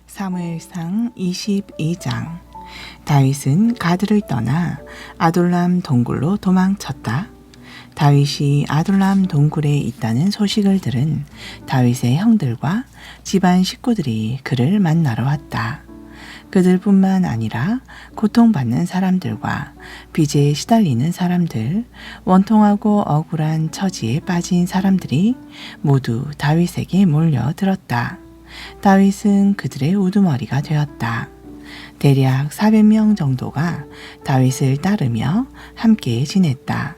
사무엘상 22장. 다윗은 가드를 떠나 아둘람 동굴로 도망쳤다. 다윗이 아둘람 동굴에 있다는 소식을 들은 다윗의 형들과 집안 식구들이 그를 만나러 왔다. 그들뿐만 아니라 고통받는 사람들과 빚에 시달리는 사람들, 원통하고 억울한 처지에 빠진 사람들이 모두 다윗에게 몰려들었다. 다윗은 그들의 우두머리가 되었다. 대략 400명 정도가 다윗을 따르며 함께 지냈다.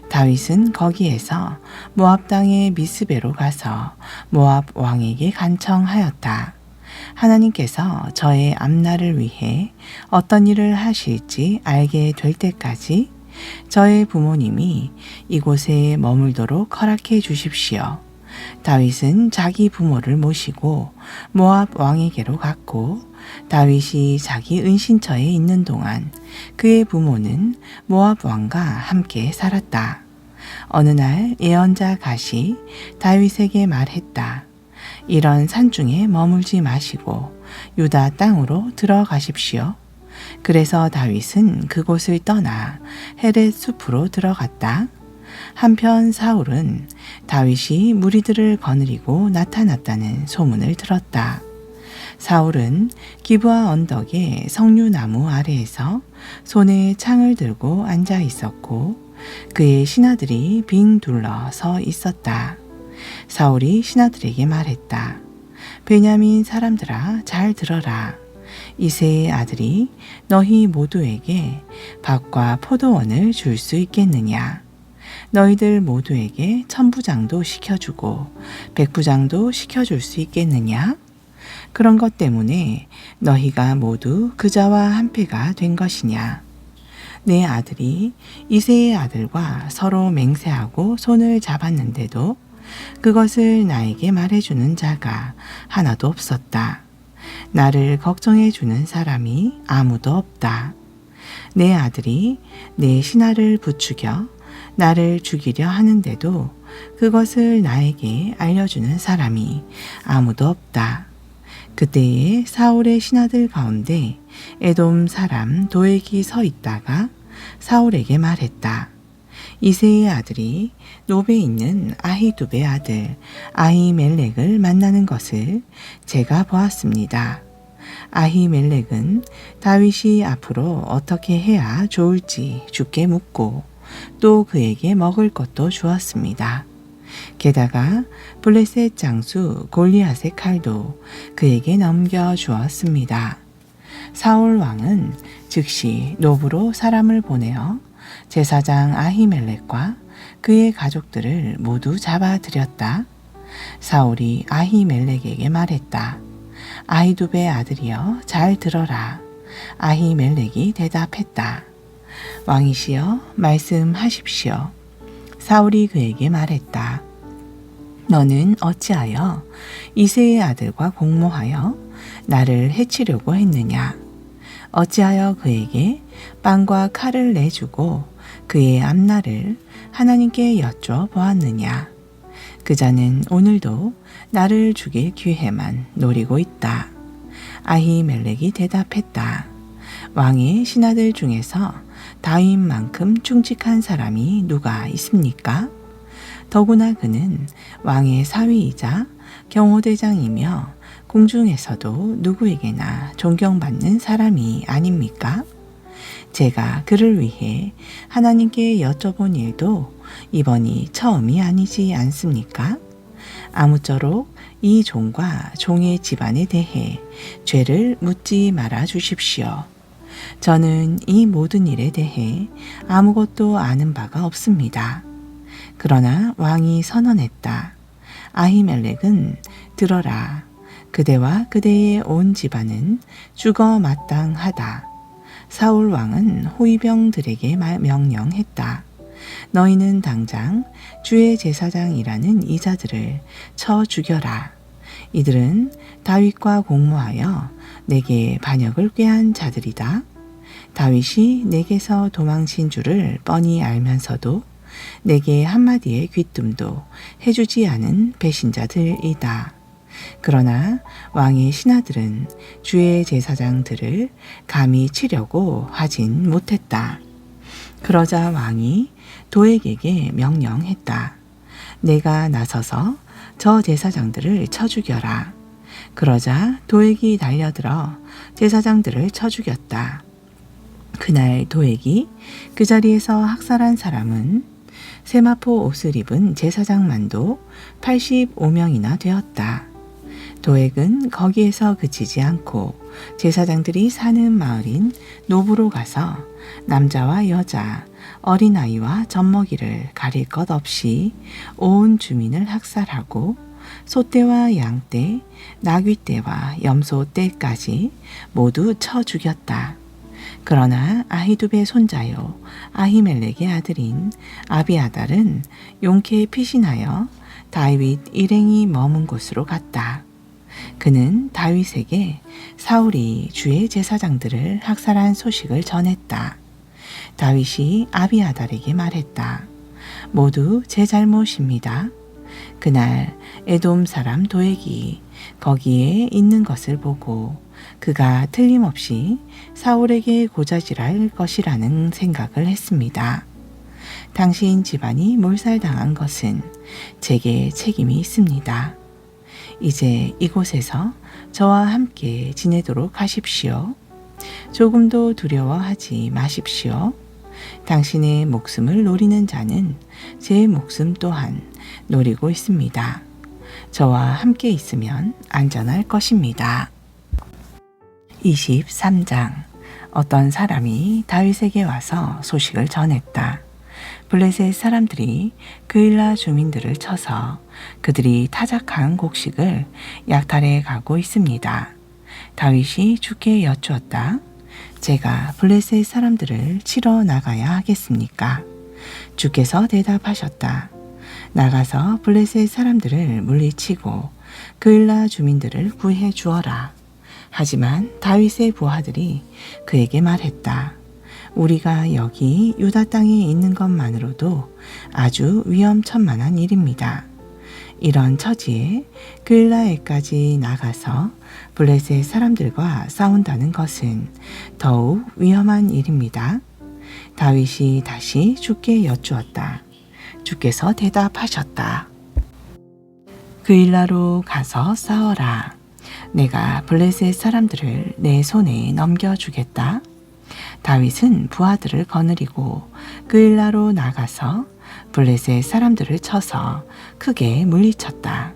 다윗은 거기에서 모압 땅의 미스베로 가서 모압 왕에게 간청하였다. 하나님께서 저의 앞날을 위해 어떤 일을 하실지 알게 될 때까지 저의 부모님이 이곳에 머물도록 허락해 주십시오. 다윗은 자기 부모를 모시고 모압 왕에게로 갔고, 다윗이 자기 은신처에 있는 동안 그의 부모는 모압 왕과 함께 살았다. 어느 날 예언자 갓이 다윗에게 말했다. 이런 산중에 머물지 마시고 유다 땅으로 들어가십시오. 그래서 다윗은 그곳을 떠나 헤렛 숲으로 들어갔다. 한편 사울은 다윗이 무리들을 거느리고 나타났다는 소문을 들었다. 사울은 기브아 언덕의 석류나무 아래에서 손에 창을 들고 앉아 있었고, 그의 신하들이 빙 둘러 서 있었다. 사울이 신하들에게 말했다. 베냐민 사람들아, 잘 들어라. 이새의 아들이 너희 모두에게 밭과 포도원을 줄 수 있겠느냐? 너희들 모두에게 천부장도 시켜주고 백부장도 시켜줄 수 있겠느냐? 그런 것 때문에 너희가 모두 그자와 한패가 된 것이냐? 내 아들이 이새의 아들과 서로 맹세하고 손을 잡았는데도 그것을 나에게 말해주는 자가 하나도 없었다. 나를 걱정해주는 사람이 아무도 없다. 내 아들이 내 신하를 부추겨 나를 죽이려 하는데도 그것을 나에게 알려주는 사람이 아무도 없다. 그때에 사울의 신하들 가운데 에돔 사람 도액이 서 있다가 사울에게 말했다. 이새의 아들이 노베에 있는 아히두베의 아들 아히멜렉을 만나는 것을 제가 보았습니다. 아히멜렉은 다윗이 앞으로 어떻게 해야 좋을지 주께 묻고 또 그에게 먹을 것도 주었습니다. 게다가 블레셋 장수 골리앗의 칼도 그에게 넘겨 주었습니다. 사울 왕은 즉시 노브로 사람을 보내어 제사장 아히멜렉과 그의 가족들을 모두 잡아들였다. 사울이 아히멜렉에게 말했다. 아히두베의 아들이여, 잘 들어라. 아히멜렉이 대답했다. 왕이시여, 말씀하십시오. 사울이 그에게 말했다. 너는 어찌하여 이새의 아들과 공모하여 나를 해치려고 했느냐? 어찌하여 그에게 빵과 칼을 내주고 그의 앞날을 하나님께 여쭤보았느냐? 그자는 오늘도 나를 죽일 기회만 노리고 있다. 아히멜렉이 대답했다. 왕의 신하들 중에서 다윗만큼 충직한 사람이 누가 있습니까? 더구나 그는 왕의 사위이자 경호대장이며 궁중에서도 누구에게나 존경받는 사람이 아닙니까? 제가 그를 위해 하나님께 여쭤본 일도 이번이 처음이 아니지 않습니까? 아무쪼록 이 종과 종의 집안에 대해 죄를 묻지 말아 주십시오. 저는 이 모든 일에 대해 아무것도 아는 바가 없습니다. 그러나 왕이 선언했다. 아히멜렉은 들어라. 그대와 그대의 온 집안은 죽어 마땅하다. 사울 왕은 호위병들에게 명령했다. 너희는 당장 주의 제사장이라는 이자들을 쳐 죽여라. 이들은 다윗과 공모하여 내게 반역을 꾀한 자들이다. 다윗이 내게서 도망친 줄을 뻔히 알면서도 내게 한마디의 귀뜸도 해주지 않은 배신자들이다. 그러나 왕의 신하들은 주의 제사장들을 감히 치려고 하진 못했다. 그러자 왕이 도액에게 명령했다. 내가 나서서 저 제사장들을 쳐 죽여라. 그러자 도액이 달려들어 제사장들을 쳐 죽였다. 그날 도액이 그 자리에서 학살한 사람은 세마포 옷을 입은 제사장만도 85명이나 되었다. 도액은 거기에서 그치지 않고 제사장들이 사는 마을인 노부로 가서 남자와 여자, 어린아이와 젖먹이를 가릴 것 없이 온 주민을 학살하고 소떼와 양떼, 나귀떼와 염소떼까지 모두 쳐 죽였다. 그러나 아히두베의 손자요 아히멜렉의 아들인 아비아달은 용케에 피신하여 다윗 일행이 머문 곳으로 갔다. 그는 다윗에게 사울이 주의 제사장들을 학살한 소식을 전했다. 다윗이 아비아달에게 말했다. 모두 제 잘못입니다. 그날 에돔 사람 도액이 거기에 있는 것을 보고 그가 틀림없이 사울에게 고자질할 것이라는 생각을 했습니다. 당신 집안이 몰살당한 것은 제게 책임이 있습니다. 이제 이곳에서 저와 함께 지내도록 하십시오. 조금도 두려워하지 마십시오. 당신의 목숨을 노리는 자는 제 목숨 또한 노리고 있습니다. 저와 함께 있으면 안전할 것입니다. 23장. 어떤 사람이 다윗에게 와서 소식을 전했다. 블레셋 사람들이 그일라 주민들을 쳐서 그들이 타작한 곡식을 약탈해 가고 있습니다. 다윗이 주께 여쭈었다. 제가 블레셋 사람들을 치러 나가야 하겠습니까? 주께서 대답하셨다. 나가서 블레셋 사람들을 물리치고 그일라 주민들을 구해 주어라. 하지만 다윗의 부하들이 그에게 말했다. 우리가 여기 유다 땅에 있는 것만으로도 아주 위험천만한 일입니다. 이런 처지에 그일라에까지 나가서 블레셋 사람들과 싸운다는 것은 더욱 위험한 일입니다. 다윗이 다시 주께 여쭈었다. 주께서 대답하셨다. 그일라로 가서 싸워라. 내가 블레셋 사람들을 내 손에 넘겨주겠다. 다윗은 부하들을 거느리고 그일라로 나가서 블레셋 사람들을 쳐서 크게 물리쳤다.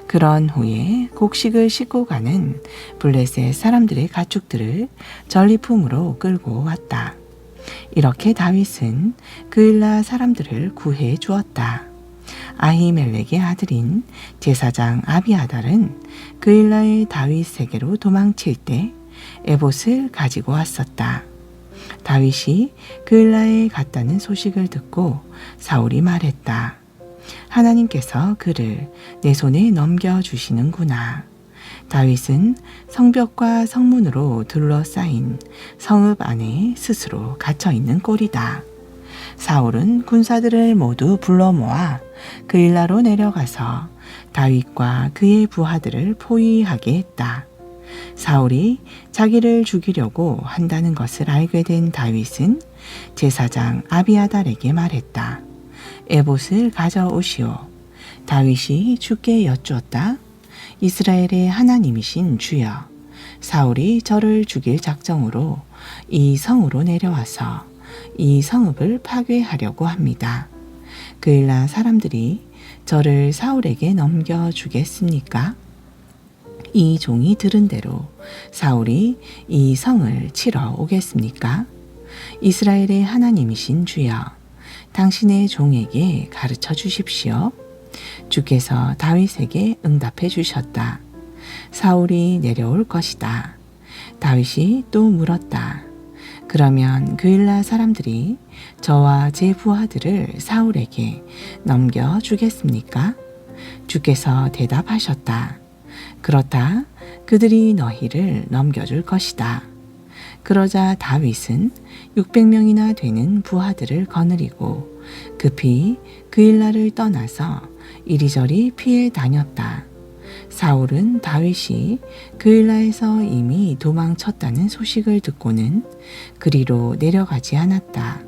그런 후에 곡식을 싣고 가는 블레셋 사람들의 가축들을 전리품으로 끌고 왔다. 이렇게 다윗은 그일라 사람들을 구해 주었다. 아히멜렉의 아들인 제사장 아비아달은 그일라의 다윗에게로 도망칠 때 에봇을 가지고 왔었다. 다윗이 그일라에 갔다는 소식을 듣고 사울이 말했다. 하나님께서 그를 내 손에 넘겨주시는구나. 다윗은 성벽과 성문으로 둘러싸인 성읍 안에 스스로 갇혀있는 꼴이다. 사울은 군사들을 모두 불러 모아 그일라로 내려가서 다윗과 그의 부하들을 포위하게 했다. 사울이 자기를 죽이려고 한다는 것을 알게 된 다윗은 제사장 아비아달에게 말했다. 에봇을 가져오시오. 다윗이 주께 여쭈었다. 이스라엘의 하나님이신 주여, 사울이 저를 죽일 작정으로 이 성으로 내려와서 이 성읍을 파괴하려고 합니다. 그일라 사람들이 저를 사울에게 넘겨주겠습니까? 이 종이 들은 대로 사울이 이 성을 치러 오겠습니까? 이스라엘의 하나님이신 주여, 당신의 종에게 가르쳐 주십시오. 주께서 다윗에게 응답해 주셨다. 사울이 내려올 것이다. 다윗이 또 물었다. 그러면 그일라 사람들이 저와 제 부하들을 사울에게 넘겨주겠습니까? 주께서 대답하셨다. 그렇다. 그들이 너희를 넘겨줄 것이다. 그러자 다윗은 600명이나 되는 부하들을 거느리고 급히 그일라를 떠나서 이리저리 피해 다녔다. 사울은 다윗이 그일라에서 이미 도망쳤다는 소식을 듣고는 그리로 내려가지 않았다.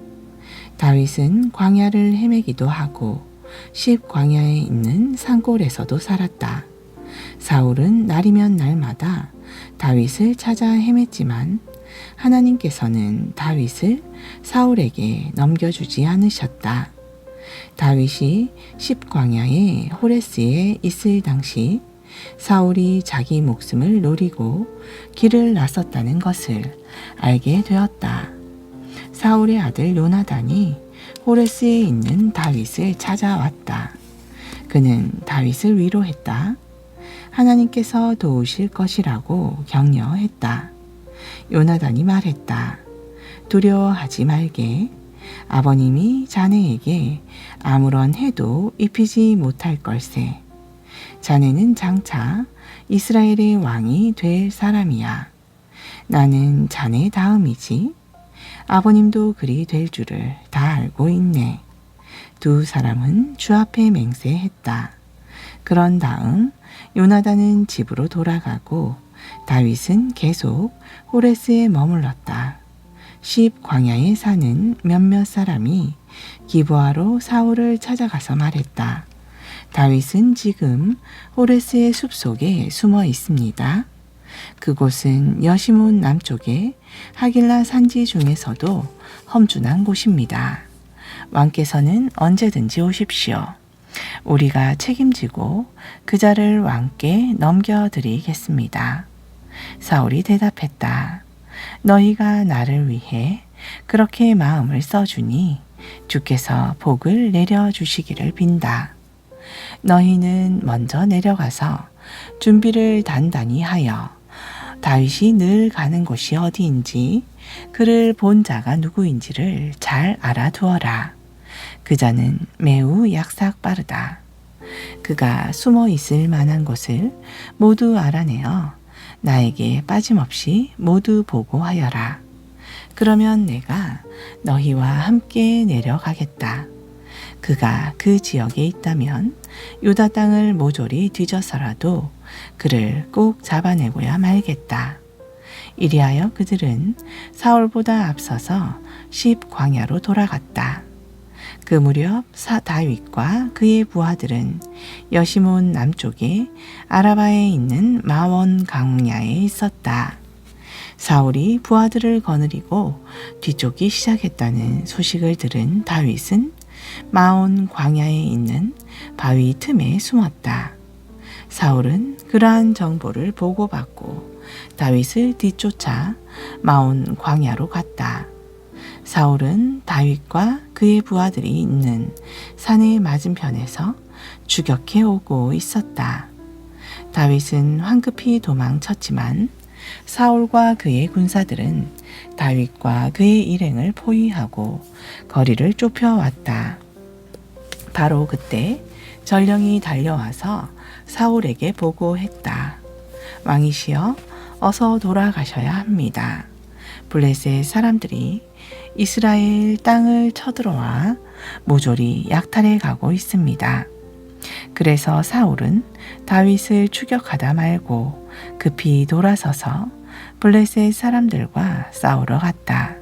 다윗은 광야를 헤매기도 하고 십 광야에 있는 산골에서도 살았다. 사울은 날이면 날마다 다윗을 찾아 헤맸지만 하나님께서는 다윗을 사울에게 넘겨주지 않으셨다. 다윗이 십 광야의 호레스에 있을 당시 사울이 자기 목숨을 노리고 길을 나섰다는 것을 알게 되었다. 사울의 아들 요나단이 호레스에 있는 다윗을 찾아왔다. 그는 다윗을 위로했다. 하나님께서 도우실 것이라고 격려했다. 요나단이 말했다. 두려워하지 말게. 아버님이 자네에게 아무런 해도 입히지 못할 걸세. 자네는 장차 이스라엘의 왕이 될 사람이야. 나는 자네 다음이지. 아버님도 그리 될 줄을 다 알고 있네. 두 사람은 주 앞에 맹세했다. 그런 다음 요나단은 집으로 돌아가고 다윗은 계속 호레스에 머물렀다. 십 광야에 사는 몇몇 사람이 기브아로 사울을 찾아가서 말했다. 다윗은 지금 호레스의 숲속에 숨어 있습니다. 그곳은 여시몬 남쪽의 하길라 산지 중에서도 험준한 곳입니다. 왕께서는 언제든지 오십시오. 우리가 책임지고 그 자를 왕께 넘겨드리겠습니다. 사울이 대답했다. 너희가 나를 위해 그렇게 마음을 써주니 주께서 복을 내려주시기를 빈다. 너희는 먼저 내려가서 준비를 단단히 하여 다윗이 늘 가는 곳이 어디인지 그를 본 자가 누구인지를 잘 알아두어라. 그 자는 매우 약삭 빠르다. 그가 숨어 있을 만한 곳을 모두 알아내어 나에게 빠짐없이 모두 보고하여라. 그러면 내가 너희와 함께 내려가겠다. 그가 그 지역에 있다면 유다 땅을 모조리 뒤져서라도 그를 꼭 잡아내고야 말겠다. 이리하여 그들은 사울보다 앞서서 십 광야로 돌아갔다. 그 무렵 다윗과 그의 부하들은 여시몬 남쪽에 아라바에 있는 마원 광야에 있었다. 사울이 부하들을 거느리고 뒤쫓기 시작했다는 소식을 들은 다윗은 마온 광야에 있는 바위 틈에 숨었다. 사울은 그러한 정보를 보고받고 다윗을 뒤쫓아 마온 광야로 갔다. 사울은 다윗과 그의 부하들이 있는 산의 맞은편에서 추격해 오고 있었다. 다윗은 황급히 도망쳤지만 사울과 그의 군사들은 다윗과 그의 일행을 포위하고 거리를 좁혀왔다. 바로 그때 전령이 달려와서 사울에게 보고했다. 왕이시여, 어서 돌아가셔야 합니다. 블레셋 사람들이 이스라엘 땅을 쳐들어와 모조리 약탈해 가고 있습니다. 그래서 사울은 다윗을 추격하다 말고 급히 돌아서서 블레셋 사람들과 싸우러 갔다.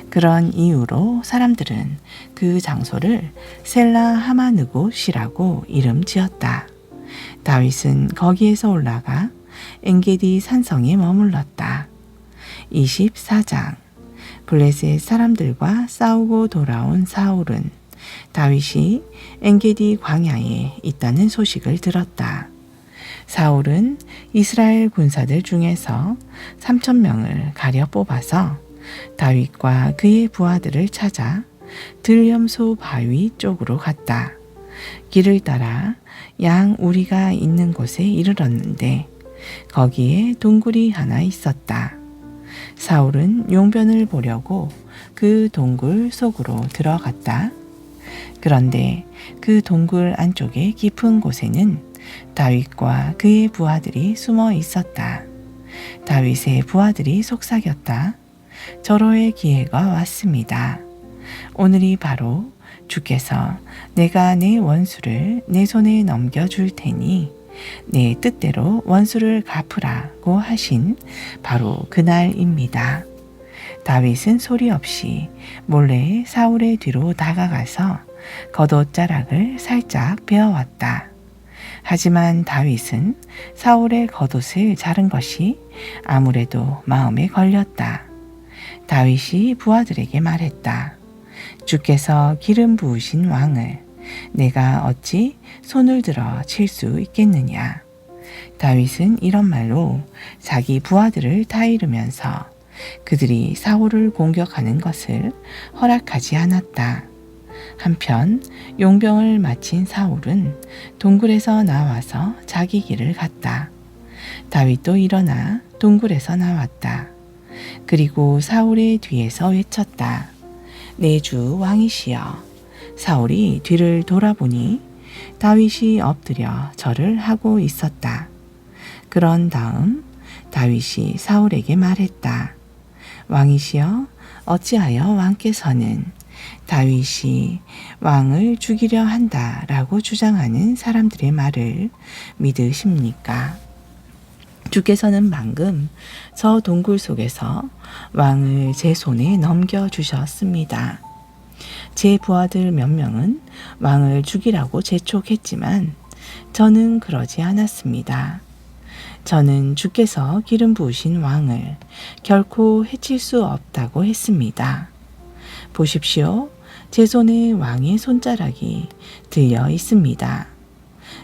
그런 이유로 사람들은 그 장소를 셀라 하마느곳이라고 이름 지었다. 다윗은 거기에서 올라가 엔게디 산성에 머물렀다. 24장. 블레셋 사람들과 싸우고 돌아온 사울은 다윗이 엔게디 광야에 있다는 소식을 들었다. 사울은 이스라엘 군사들 중에서 3,000명을 가려 뽑아서 다윗과 그의 부하들을 찾아 들염소 바위 쪽으로 갔다. 길을 따라 양 우리가 있는 곳에 이르렀는데 거기에 동굴이 하나 있었다. 사울은 용변을 보려고 그 동굴 속으로 들어갔다. 그런데 그 동굴 안쪽의 깊은 곳에는 다윗과 그의 부하들이 숨어 있었다. 다윗의 부하들이 속삭였다. 절호의 기회가 왔습니다. 오늘이 바로 주께서 내가 내 원수를 내 손에 넘겨줄 테니 내 뜻대로 원수를 갚으라고 하신 바로 그날입니다. 다윗은 소리 없이 몰래 사울의 뒤로 다가가서 겉옷자락을 살짝 베어왔다. 하지만 다윗은 사울의 겉옷을 자른 것이 아무래도 마음에 걸렸다. 다윗이 부하들에게 말했다. 주께서 기름 부으신 왕을 내가 어찌 손을 들어 칠 수 있겠느냐. 다윗은 이런 말로 자기 부하들을 타이르면서 그들이 사울을 공격하는 것을 허락하지 않았다. 한편 용병을 마친 사울은 동굴에서 나와서 자기 길을 갔다. 다윗도 일어나 동굴에서 나왔다. 그리고 사울의 뒤에서 외쳤다. 내 주 왕이시여. 사울이 뒤를 돌아보니 다윗이 엎드려 절을 하고 있었다. 그런 다음 다윗이 사울에게 말했다. 왕이시여, 어찌하여 왕께서는 다윗이 왕을 죽이려 한다라고 주장하는 사람들의 말을 믿으십니까? 주께서는 방금 저 동굴 속에서 왕을 제 손에 넘겨주셨습니다. 제 부하들 몇 명은 왕을 죽이라고 재촉했지만 저는 그러지 않았습니다. 저는 주께서 기름 부으신 왕을 결코 해칠 수 없다고 했습니다. 보십시오. 제 손에 왕의 손자락이 들려 있습니다.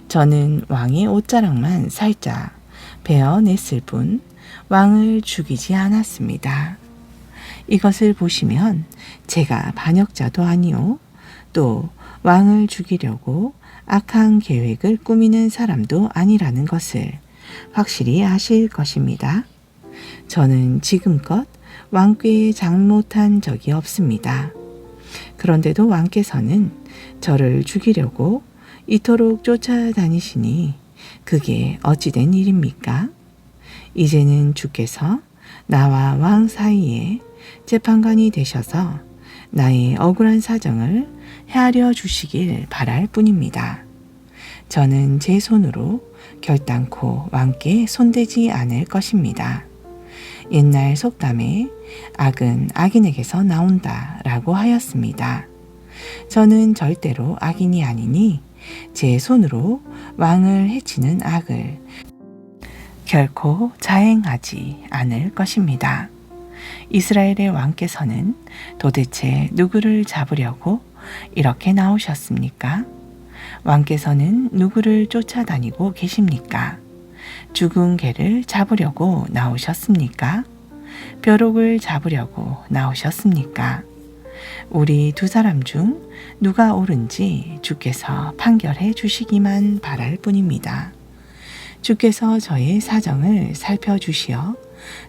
저는 왕의 옷자락만 살짝 베어냈을 뿐 왕을 죽이지 않았습니다. 이것을 보시면 제가 반역자도 아니오, 또 왕을 죽이려고 악한 계획을 꾸미는 사람도 아니라는 것을 확실히 아실 것입니다. 저는 지금껏 왕께 잘못한 적이 없습니다. 그런데도 왕께서는 저를 죽이려고 이토록 쫓아다니시니 그게 어찌된 일입니까? 이제는 주께서 나와 왕 사이에 재판관이 되셔서 나의 억울한 사정을 헤아려 주시길 바랄 뿐입니다. 저는 제 손으로 결단코 왕께 손대지 않을 것입니다. 옛날 속담에 악은 악인에게서 나온다 라고 하였습니다. 저는 절대로 악인이 아니니 제 손으로 왕을 해치는 악을 결코 자행하지 않을 것입니다. 이스라엘의 왕께서는 도대체 누구를 잡으려고 이렇게 나오셨습니까? 왕께서는 누구를 쫓아다니고 계십니까? 죽은 개를 잡으려고 나오셨습니까? 벼룩을 잡으려고 나오셨습니까? 우리 두 사람 중 누가 옳은지 주께서 판결해 주시기만 바랄 뿐입니다. 주께서 저의 사정을 살펴주시어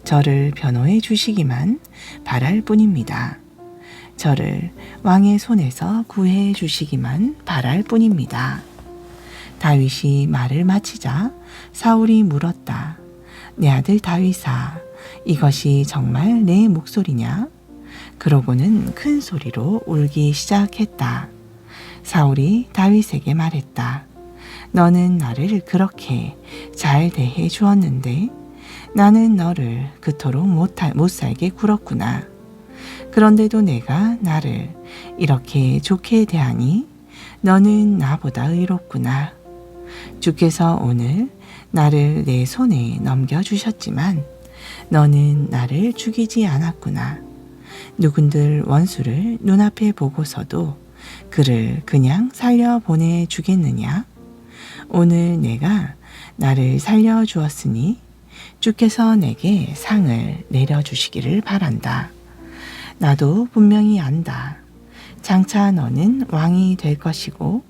저를 변호해 주시기만 바랄 뿐입니다. 저를 왕의 손에서 구해 주시기만 바랄 뿐입니다. 다윗이 말을 마치자 사울이 물었다. 내 아들 다윗아, 이것이 정말 내 목소리냐? 그러고는 큰 소리로 울기 시작했다. 사울이 다윗에게 말했다. 너는 나를 그렇게 잘 대해 주었는데 나는 너를 그토록 못 살게 굴었구나. 그런데도 내가 나를 이렇게 좋게 대하니 너는 나보다 의롭구나. 주께서 오늘 나를 내 손에 넘겨주셨지만 너는 나를 죽이지 않았구나. 누군들 원수를 눈앞에 보고서도 그를 그냥 살려보내 주겠느냐? 오늘 내가 나를 살려주었으니 주께서 내게 상을 내려주시기를 바란다. 나도 분명히 안다. 장차 너는 왕이 될 것이고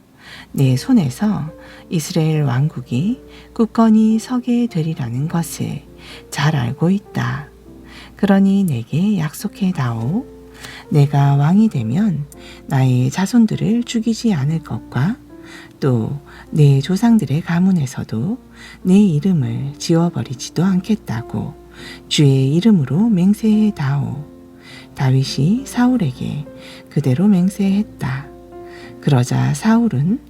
내 손에서 이스라엘 왕국이 굳건히 서게 되리라는 것을 잘 알고 있다. 그러니 내게 약속해 다오. 내가 왕이 되면 나의 자손들을 죽이지 않을 것과 또 내 조상들의 가문에서도 내 이름을 지워버리지도 않겠다고 주의 이름으로 맹세해 다오. 다윗이 사울에게 그대로 맹세했다. 그러자 사울은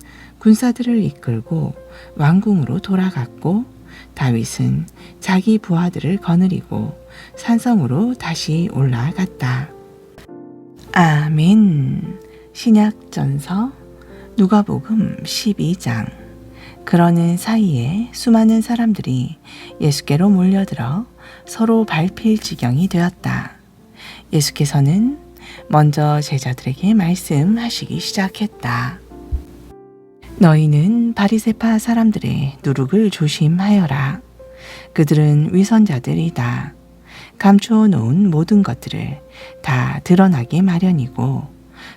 군사들을 이끌고 왕궁으로 돌아갔고 다윗은 자기 부하들을 거느리고 산성으로 다시 올라갔다. 아멘. 신약전서 누가복음 12장. 그러는 사이에 수많은 사람들이 예수께로 몰려들어 서로 밟힐 지경이 되었다. 예수께서는 먼저 제자들에게 말씀하시기 시작했다. 너희는 바리새파 사람들의 누룩을 조심하여라. 그들은 위선자들이다. 감추어 놓은 모든 것들을 다 드러나게 마련이고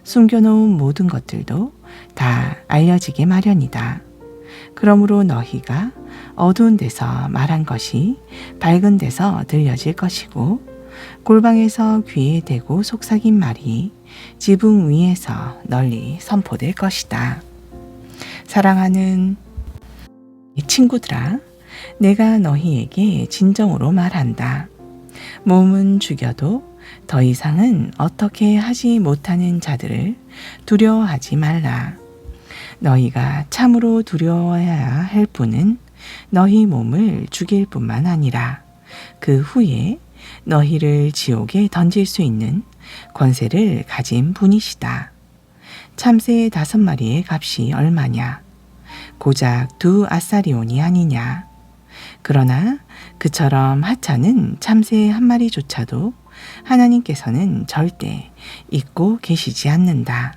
숨겨놓은 모든 것들도 다 알려지게 마련이다. 그러므로 너희가 어두운 데서 말한 것이 밝은 데서 들려질 것이고 골방에서 귀에 대고 속삭인 말이 지붕 위에서 널리 선포될 것이다. 사랑하는 친구들아, 내가 너희에게 진정으로 말한다. 몸은 죽여도 더 이상은 어떻게 하지 못하는 자들을 두려워하지 말라. 너희가 참으로 두려워해야 할 분은 너희 몸을 죽일 뿐만 아니라 그 후에 너희를 지옥에 던질 수 있는 권세를 가진 분이시다. 참새 5마리의 값이 얼마냐? 고작 2 아사리온이 아니냐? 그러나 그처럼 하찮은 참새 1마리조차도 하나님께서는 절대 잊고 계시지 않는다.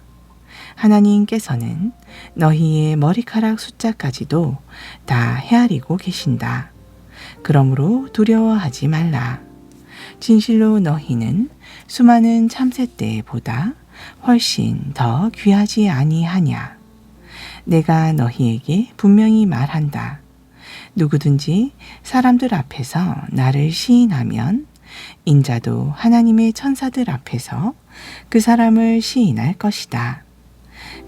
하나님께서는 너희의 머리카락 숫자까지도 다 헤아리고 계신다. 그러므로 두려워하지 말라. 진실로 너희는 수많은 참새떼보다 훨씬 더 귀하지 아니하냐. 내가 너희에게 분명히 말한다. 누구든지 사람들 앞에서 나를 시인하면 인자도 하나님의 천사들 앞에서 그 사람을 시인할 것이다.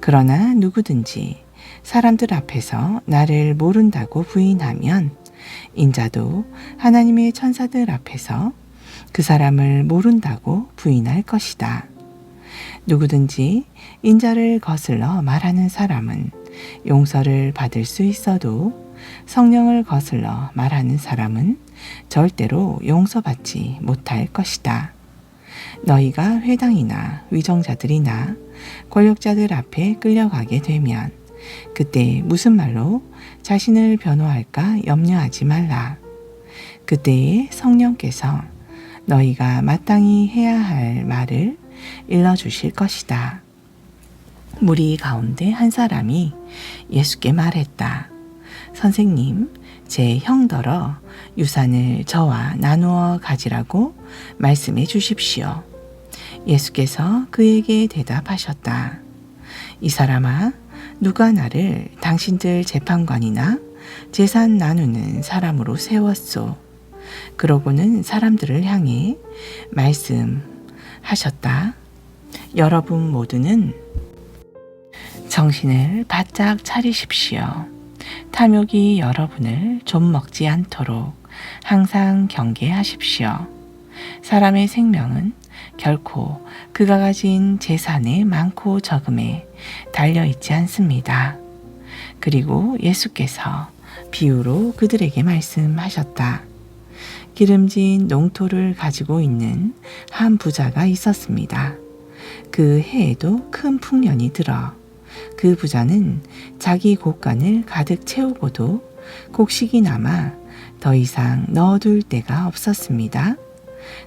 그러나 누구든지 사람들 앞에서 나를 모른다고 부인하면 인자도 하나님의 천사들 앞에서 그 사람을 모른다고 부인할 것이다. 누구든지 인자를 거슬러 말하는 사람은 용서를 받을 수 있어도 성령을 거슬러 말하는 사람은 절대로 용서받지 못할 것이다. 너희가 회당이나 위정자들이나 권력자들 앞에 끌려가게 되면 그때 무슨 말로 자신을 변호할까 염려하지 말라. 그때에 성령께서 너희가 마땅히 해야 할 말을 일러주실 것이다. 무리 가운데 한 사람이 예수께 말했다. 선생님, 제 형더러 유산을 저와 나누어 가지라고 말씀해 주십시오. 예수께서 그에게 대답하셨다. 이 사람아, 누가 나를 당신들 재판관이나 재산 나누는 사람으로 세웠소? 그러고는 사람들을 향해 말씀하셨다. 여러분 모두는 정신을 바짝 차리십시오. 탐욕이 여러분을 좀먹지 않도록 항상 경계하십시오. 사람의 생명은 결코 그가 가진 재산의 많고 적음에 달려있지 않습니다. 그리고 예수께서 비유로 그들에게 말씀하셨다. 기름진 농토를 가지고 있는 한 부자가 있었습니다. 그 해에도 큰 풍년이 들어 그 부자는 자기 곡간을 가득 채우고도 곡식이 남아 더 이상 넣어둘 데가 없었습니다.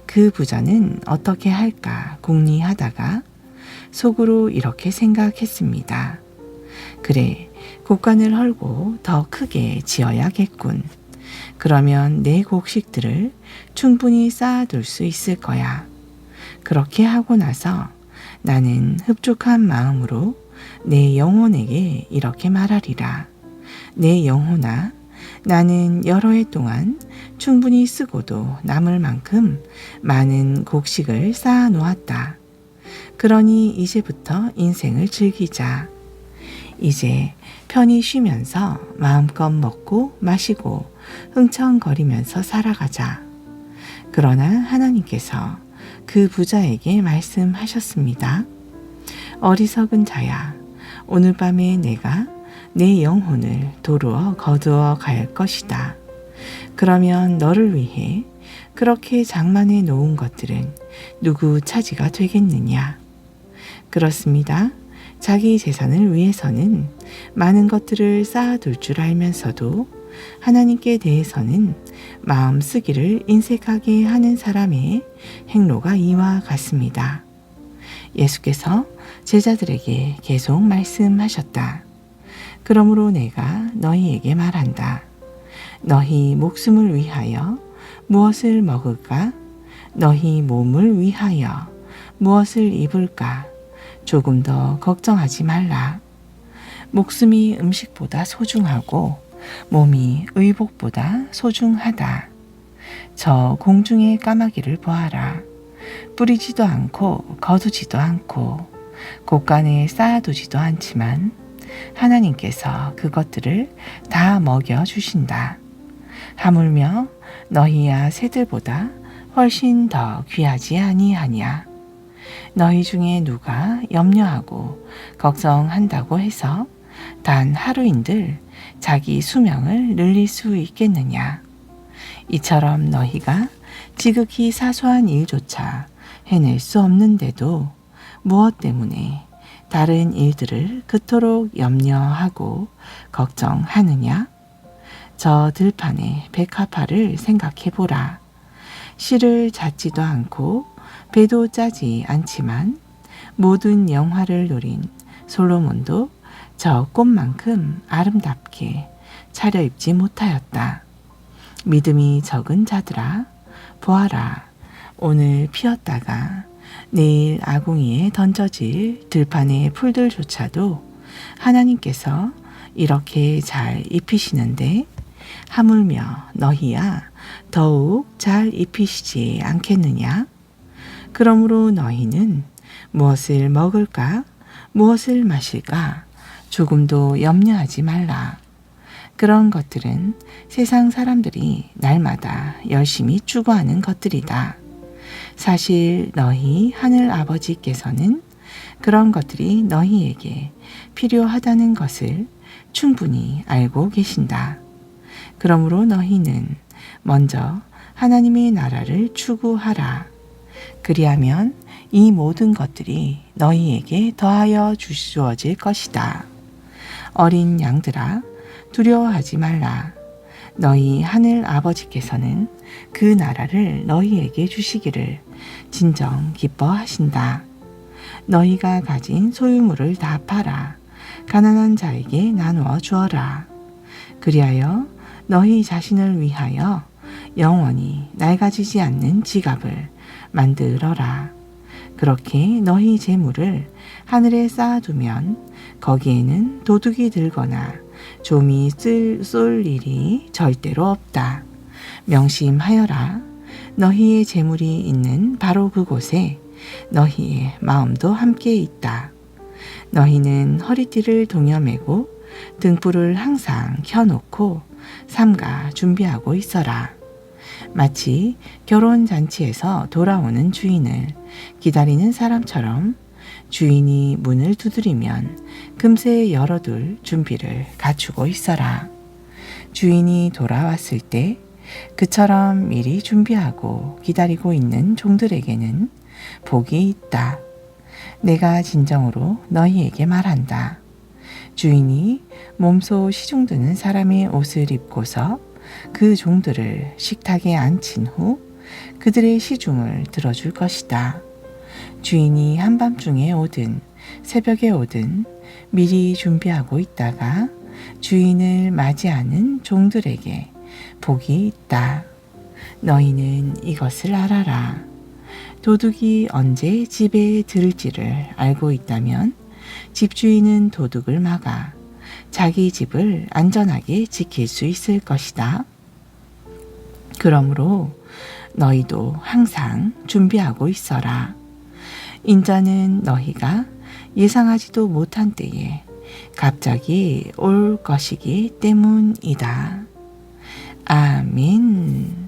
그 부자는 어떻게 할까 궁리하다가 속으로 이렇게 생각했습니다. 그래, 곡간을 헐고 더 크게 지어야겠군. 그러면 내 곡식들을 충분히 쌓아둘 수 있을 거야. 그렇게 하고 나서 나는 흡족한 마음으로 내 영혼에게 이렇게 말하리라. 내 영혼아, 나는 여러 해 동안 충분히 쓰고도 남을 만큼 많은 곡식을 쌓아 놓았다. 그러니 이제부터 인생을 즐기자. 이제 편히 쉬면서 마음껏 먹고 마시고 흥청거리면서 살아가자. 그러나 하나님께서 그 부자에게 말씀하셨습니다. 어리석은 자야, 오늘 밤에 내가 내 영혼을 도루어 거두어 갈 것이다. 그러면 너를 위해 그렇게 장만해 놓은 것들은 누구 차지가 되겠느냐? 그렇습니다. 자기 재산을 위해서는 많은 것들을 쌓아둘 줄 알면서도 하나님께 대해서는 마음 쓰기를 인색하게 하는 사람의 행로가 이와 같습니다. 예수께서 제자들에게 계속 말씀하셨다. 그러므로 내가 너희에게 말한다. 너희 목숨을 위하여 무엇을 먹을까? 너희 몸을 위하여 무엇을 입을까? 조금 더 걱정하지 말라. 목숨이 음식보다 소중하고 몸이 의복보다 소중하다. 저 공중의 까마귀를 보아라. 뿌리지도 않고 거두지도 않고 곳간에 쌓아두지도 않지만 하나님께서 그것들을 다 먹여주신다. 하물며 너희야 새들보다 훨씬 더 귀하지 아니하냐. 너희 중에 누가 염려하고 걱정한다고 해서 단 하루인들 자기 수명을 늘릴 수 있겠느냐. 이처럼 너희가 지극히 사소한 일조차 해낼 수 없는데도 무엇 때문에 다른 일들을 그토록 염려하고 걱정하느냐? 저 들판의 백합화를 생각해보라. 실을 잣지도 않고 배도 짜지 않지만 모든 영화를 누린 솔로몬도 저 꽃만큼 아름답게 차려입지 못하였다. 믿음이 적은 자들아, 보아라. 오늘 피었다가 내일 아궁이에 던져질 들판의 풀들조차도 하나님께서 이렇게 잘 입히시는데 하물며 너희야 더욱 잘 입히시지 않겠느냐? 그러므로 너희는 무엇을 먹을까? 무엇을 마실까? 조금도 염려하지 말라. 그런 것들은 세상 사람들이 날마다 열심히 추구하는 것들이다. 사실 너희 하늘 아버지께서는 그런 것들이 너희에게 필요하다는 것을 충분히 알고 계신다. 그러므로 너희는 먼저 하나님의 나라를 추구하라. 그리하면 이 모든 것들이 너희에게 더하여 주어질 것이다. 어린 양들아, 두려워하지 말라. 너희 하늘 아버지께서는 그 나라를 너희에게 주시기를 진정 기뻐하신다. 너희가 가진 소유물을 다 팔아 가난한 자에게 나누어 주어라. 그리하여 너희 자신을 위하여 영원히 낡아지지 않는 지갑을 만들어라. 그렇게 너희 재물을 하늘에 쌓아두면 거기에는 도둑이 들거나 좀이 쏠 일이 절대로 없다. 명심하여라. 너희의 재물이 있는 바로 그곳에 너희의 마음도 함께 있다. 너희는 허리띠를 동여매고 등불을 항상 켜놓고 삼가 준비하고 있어라. 마치 결혼잔치에서 돌아오는 주인을 기다리는 사람처럼 주인이 문을 두드리면 금세 열어둘 준비를 갖추고 있어라. 주인이 돌아왔을 때 그처럼 미리 준비하고 기다리고 있는 종들에게는 복이 있다. 내가 진정으로 너희에게 말한다. 주인이 몸소 시중드는 사람의 옷을 입고서 그 종들을 식탁에 앉힌 후 그들의 시중을 들어줄 것이다. 주인이 한밤중에 오든 새벽에 오든 미리 준비하고 있다가 주인을 맞이하는 종들에게 복이 있다. 너희는 이것을 알아라. 도둑이 언제 집에 들을지를 알고 있다면 집주인은 도둑을 막아 자기 집을 안전하게 지킬 수 있을 것이다. 그러므로 너희도 항상 준비하고 있어라. 인자는 너희가 예상하지도 못한 때에 갑자기 올 것이기 때문이다. 아멘.